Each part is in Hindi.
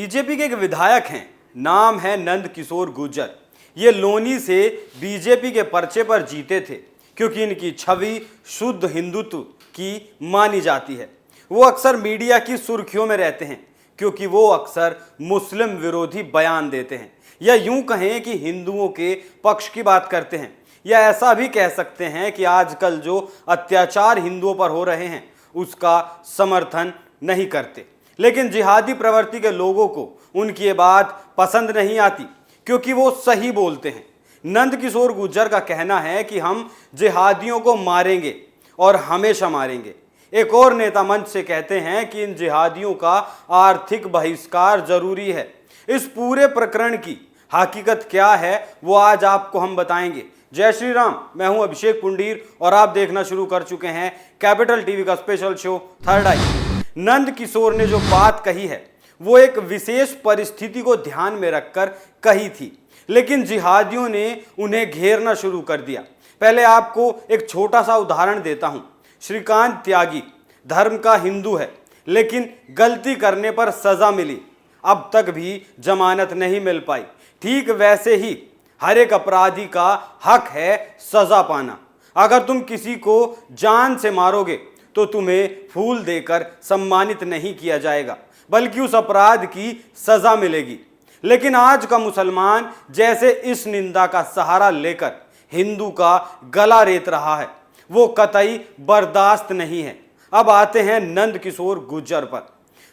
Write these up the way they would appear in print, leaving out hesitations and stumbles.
बीजेपी के एक विधायक हैं, नाम है नंद किशोर गुर्जर। ये लोनी से बीजेपी के पर्चे पर जीते थे क्योंकि इनकी छवि शुद्ध हिंदुत्व की मानी जाती है। वो अक्सर मीडिया की सुर्खियों में रहते हैं क्योंकि वो अक्सर मुस्लिम विरोधी बयान देते हैं, या यूं कहें कि हिंदुओं के पक्ष की बात करते हैं, या ऐसा भी कह सकते हैं कि आजकल जो अत्याचार हिंदुओं पर हो रहे हैं उसका समर्थन नहीं करते। लेकिन जिहादी प्रवृत्ति के लोगों को उनकी ये बात पसंद नहीं आती क्योंकि वो सही बोलते हैं। नंद किशोर गुर्जर का कहना है कि हम जिहादियों को मारेंगे और हमेशा मारेंगे। एक और नेता मंच से कहते हैं कि इन जिहादियों का आर्थिक बहिष्कार जरूरी है। इस पूरे प्रकरण की हकीकत क्या है वो आज आपको हम बताएंगे। जय श्री राम, मैं हूं अभिषेक पुंडीर और आप देखना शुरू कर चुके हैं कैपिटल टीवी का स्पेशल शो थर्ड आई। नंद किशोर ने जो बात कही है वो एक विशेष परिस्थिति को ध्यान में रखकर कही थी, लेकिन जिहादियों ने उन्हें घेरना शुरू कर दिया। पहले आपको एक छोटा सा उदाहरण देता हूं। श्रीकांत त्यागी धर्म का हिंदू है, लेकिन गलती करने पर सजा मिली, अब तक भी जमानत नहीं मिल पाई। ठीक वैसे ही हर एक अपराधी का हक है सजा पाना। अगर तुम किसी को जान से मारोगे तो तुम्हें फूल देकर सम्मानित नहीं किया जाएगा, बल्कि उस अपराध की सजा मिलेगी। लेकिन आज का मुसलमान जैसे इस निंदा का सहारा लेकर हिंदू का गला रेत रहा है, वो कतई बर्दाश्त नहीं है। अब आते हैं नंद किशोर गुर्जर पर,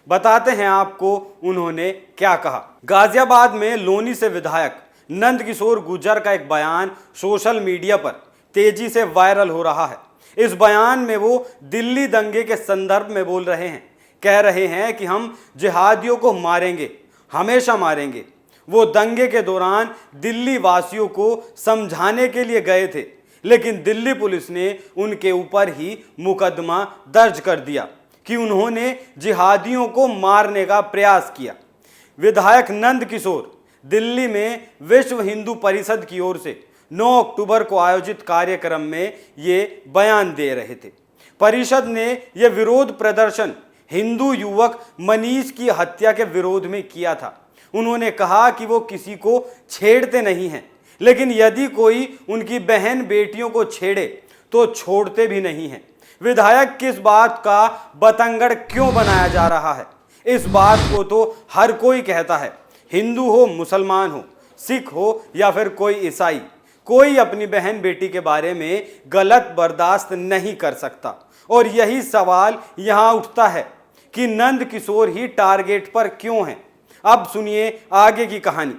बताते हैं आपको उन्होंने क्या कहा। गाजियाबाद में लोनी से विधायक नंद किशोर गुर्जर का एक बयान सोशल मीडिया पर तेजी से वायरल हो रहा है। इस बयान में वो दिल्ली दंगे के संदर्भ में बोल रहे हैं, कह रहे हैं कि हम जिहादियों को मारेंगे, हमेशा मारेंगे। वो दंगे के दौरान दिल्ली वासियों को समझाने के लिए गए थे, लेकिन दिल्ली पुलिस ने उनके ऊपर ही मुकदमा दर्ज कर दिया कि उन्होंने जिहादियों को मारने का प्रयास किया। विधायक नंद किशोर दिल्ली में विश्व हिंदू परिषद की ओर से 9 अक्टूबर को आयोजित कार्यक्रम में ये बयान दे रहे थे। परिषद ने यह विरोध प्रदर्शन हिंदू युवक मनीष की हत्या के विरोध में किया था। उन्होंने कहा कि वो किसी को छेड़ते नहीं हैं, लेकिन यदि कोई उनकी बहन बेटियों को छेड़े तो छोड़ते भी नहीं हैं। विधायक किस बात का बतंगड़ क्यों बनाया जा रहा है? इस बात को तो हर कोई कहता है, हिंदू हो, मुसलमान हो, सिख हो या फिर कोई ईसाई, कोई अपनी बहन बेटी के बारे में गलत बर्दाश्त नहीं कर सकता। और यही सवाल यहाँ उठता है कि नंद किशोर ही टारगेट पर क्यों हैं। अब सुनिए आगे की कहानी।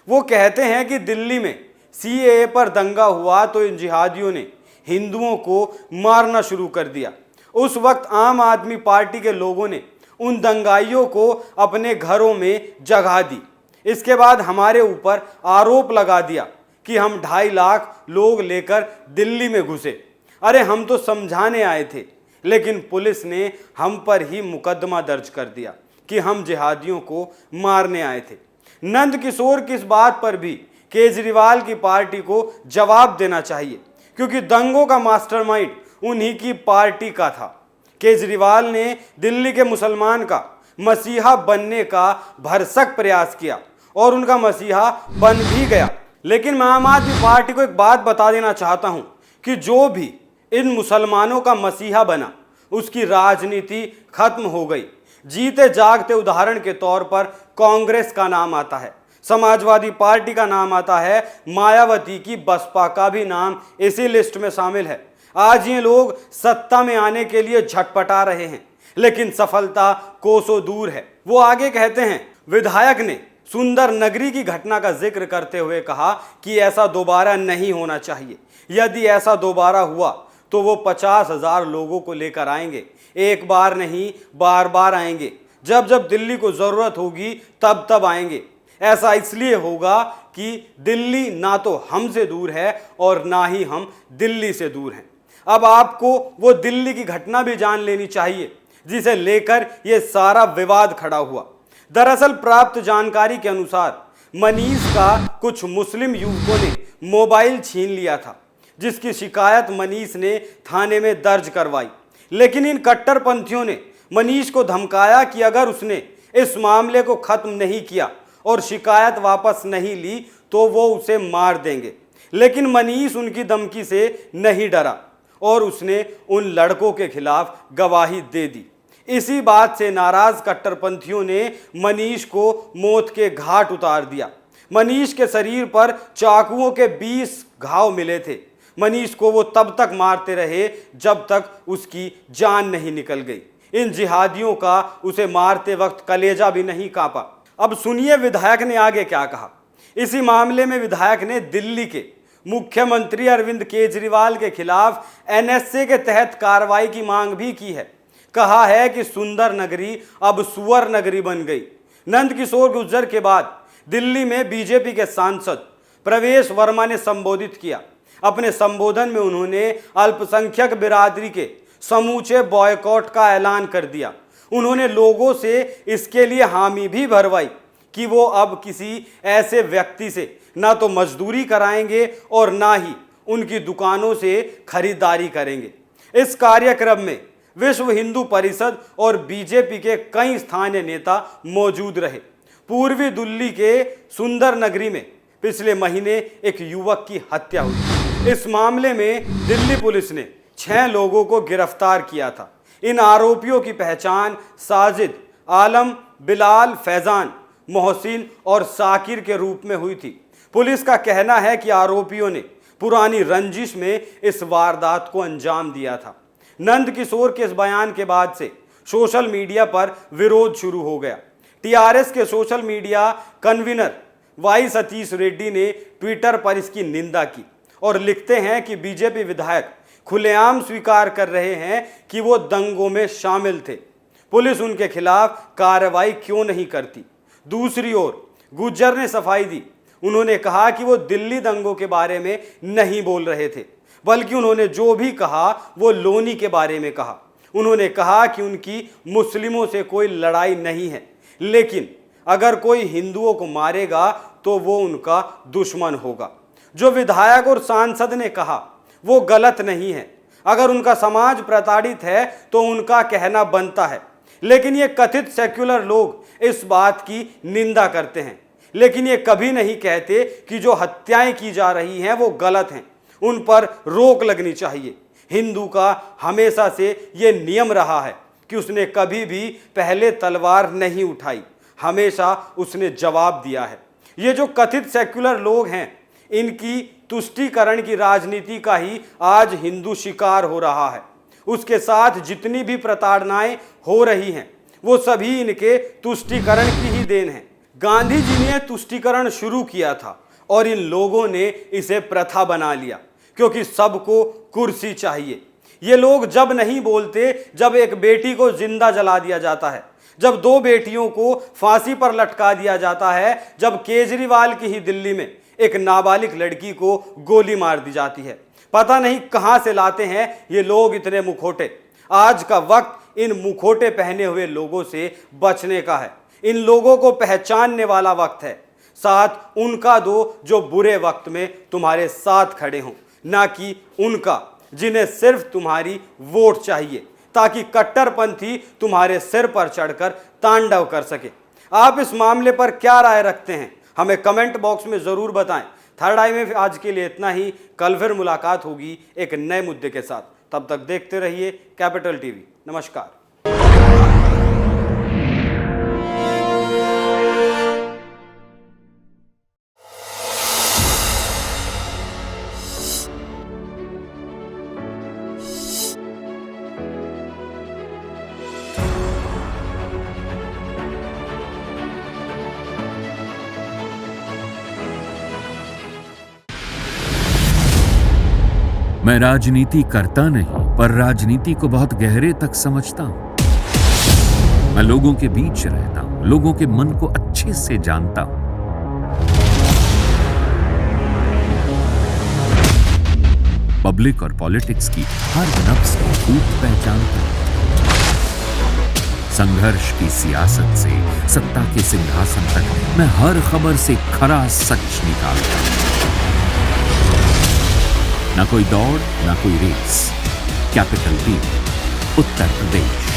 वो कहते हैं कि दिल्ली में सीएए पर दंगा हुआ तो इन जिहादियों ने हिंदुओं को मारना शुरू कर दिया। उस वक्त आम आदमी पार्टी के लोगों ने उन दंगाइयों को अपने घरों में जगह दी। इसके बाद हमारे ऊपर आरोप लगा दिया कि हम 2.5 लाख लोग लेकर दिल्ली में घुसे। अरे हम तो समझाने आए थे, लेकिन पुलिस ने हम पर ही मुकदमा दर्ज कर दिया कि हम जिहादियों को मारने आए थे। नंद किशोर की इस बात पर भी केजरीवाल की पार्टी को जवाब देना चाहिए, क्योंकि दंगों का मास्टरमाइंड उन्हीं की पार्टी का था। केजरीवाल ने दिल्ली के मुसलमान का मसीहा बनने का भरसक प्रयास किया और उनका मसीहा बन भी गया। लेकिन मैं आम आदमी पार्टी को एक बात बता देना चाहता हूं कि जो भी इन मुसलमानों का मसीहा बना उसकी राजनीति खत्म हो गई। जीते जागते उदाहरण के तौर पर कांग्रेस का नाम आता है, समाजवादी पार्टी का नाम आता है, मायावती की बसपा का भी नाम इसी लिस्ट में शामिल है। आज ये लोग सत्ता में आने के लिए झटपटा रहे हैं, लेकिन सफलता कोसों दूर है। वो आगे कहते हैं, विधायक ने सुंदर नगरी की घटना का जिक्र करते हुए कहा कि ऐसा दोबारा नहीं होना चाहिए। यदि ऐसा दोबारा हुआ तो वो 50,000 लोगों को लेकर आएंगे। एक बार नहीं, बार बार आएंगे। जब जब दिल्ली को जरूरत होगी तब तब आएंगे। ऐसा इसलिए होगा कि दिल्ली ना तो हमसे दूर है और ना ही हम दिल्ली से दूर हैं। अब आपको वो दिल्ली की घटना भी जान लेनी चाहिए जिसे लेकर ये सारा विवाद खड़ा हुआ। दरअसल प्राप्त जानकारी के अनुसार मनीष का कुछ मुस्लिम युवकों ने मोबाइल छीन लिया था, जिसकी शिकायत मनीष ने थाने में दर्ज करवाई। लेकिन इन कट्टरपंथियों ने मनीष को धमकाया कि अगर उसने इस मामले को खत्म नहीं किया और शिकायत वापस नहीं ली तो वो उसे मार देंगे। लेकिन मनीष उनकी धमकी से नहीं डरा और उसने उन लड़कों के खिलाफ गवाही दे दी। इसी बात से नाराज कट्टरपंथियों ने मनीष को मौत के घाट उतार दिया। मनीष के शरीर पर चाकुओं के 20 घाव मिले थे। मनीष को वो तब तक मारते रहे जब तक उसकी जान नहीं निकल गई। इन जिहादियों का उसे मारते वक्त कलेजा भी नहीं कांपा। अब सुनिए विधायक ने आगे क्या कहा। इसी मामले में विधायक ने दिल्ली के मुख्यमंत्री अरविंद केजरीवाल के खिलाफ एनएसए के तहत कार्रवाई की मांग भी की है। कहा है कि सुंदर नगरी अब सुअर नगरी बन गई। नंदकिशोर गुर्जर के बाद दिल्ली में बीजेपी के सांसद प्रवेश वर्मा ने संबोधित किया। अपने संबोधन में उन्होंने अल्पसंख्यक बिरादरी के समूचे बॉयकॉट का ऐलान कर दिया। उन्होंने लोगों से इसके लिए हामी भी भरवाई कि वो अब किसी ऐसे व्यक्ति से ना तो मजदूरी कराएंगे और ना ही उनकी दुकानों से खरीदारी करेंगे। इस कार्यक्रम में विश्व हिंदू परिषद और बीजेपी के कई स्थानीय नेता मौजूद रहे। पूर्वी दिल्ली के सुंदर नगरी में पिछले महीने एक युवक की हत्या हुई। इस मामले में दिल्ली पुलिस ने 6 लोगों को गिरफ्तार किया था। इन आरोपियों की पहचान साजिद, आलम, बिलाल, फैजान, मोहसिन और साकिर के रूप में हुई थी। पुलिस का कहना है कि आरोपियों ने पुरानी रंजिश में इस वारदात को अंजाम दिया था। नंदकिशोर के इस बयान के बाद से सोशल मीडिया पर विरोध शुरू हो गया। टीआरएस के social media convener Y Satish Reddy ने ट्विटर पर इसकी निंदा की और लिखते हैं कि बीजेपी विधायक खुलेआम स्वीकार कर रहे हैं कि वो दंगों में शामिल थे। पुलिस उनके खिलाफ कार्रवाई क्यों नहीं करती। दूसरी ओर गुर्जर ने सफाई दी। उन्होंने कहा कि वो दिल्ली दंगों के बारे में नहीं बोल रहे थे, बल्कि उन्होंने जो भी कहा वो लोनी के बारे में कहा। उन्होंने कहा कि उनकी मुस्लिमों से कोई लड़ाई नहीं है, लेकिन अगर कोई हिंदुओं को मारेगा तो वो उनका दुश्मन होगा। जो विधायक और सांसद ने कहा वो गलत नहीं है। अगर उनका समाज प्रताड़ित है तो उनका कहना बनता है। लेकिन ये कथित सेक्युलर लोग इस बात की निंदा करते हैं, लेकिन ये कभी नहीं कहते कि जो हत्याएं की जा रही हैं वो गलत हैं, उन पर रोक लगनी चाहिए। हिंदू का हमेशा से ये नियम रहा है कि उसने कभी भी पहले तलवार नहीं उठाई, हमेशा उसने जवाब दिया है। ये जो कथित सेक्युलर लोग हैं, इनकी तुष्टीकरण की राजनीति का ही आज हिंदू शिकार हो रहा है। उसके साथ जितनी भी प्रताड़नाएं हो रही हैं वो सभी इनके तुष्टीकरण की ही देन है। गांधी जी ने तुष्टीकरण शुरू किया था और इन लोगों ने इसे प्रथा बना लिया, क्योंकि सबको कुर्सी चाहिए। ये लोग जब नहीं बोलते जब एक बेटी को जिंदा जला दिया जाता है, जब 2 बेटियों को फांसी पर लटका दिया जाता है, जब केजरीवाल की ही दिल्ली में एक नाबालिग लड़की को गोली मार दी जाती है। पता नहीं कहां से लाते हैं ये लोग इतने मुखौटे। आज का वक्त इन मुखौटे पहने हुए लोगों से बचने का है। इन लोगों को पहचानने वाला वक्त है। साथ उनका दो जो बुरे वक्त में तुम्हारे साथ खड़े हों, ना कि उनका जिन्हें सिर्फ तुम्हारी वोट चाहिए ताकि कट्टरपंथी तुम्हारे सिर पर चढ़कर तांडव कर सके। आप इस मामले पर क्या राय रखते हैं, हमें कमेंट बॉक्स में ज़रूर बताएं। थर्ड आई में आज के लिए इतना ही। कल फिर मुलाकात होगी एक नए मुद्दे के साथ। तब तक देखते रहिए कैपिटल टीवी। नमस्कार। मैं राजनीति करता नहीं, पर राजनीति को बहुत गहरे तक समझता हूं। मैं लोगों के बीच रहता हूं, लोगों के मन को अच्छे से जानता हूं। पब्लिक और पॉलिटिक्स की हर नब्ज को खूब पहचानता हूं। संघर्ष की सियासत से सत्ता के सिंहासन तक मैं हर खबर से खरा सच निकालता हूं। ना कोई दौड़, ना कोई race. Capital TV, Uttar Pradesh.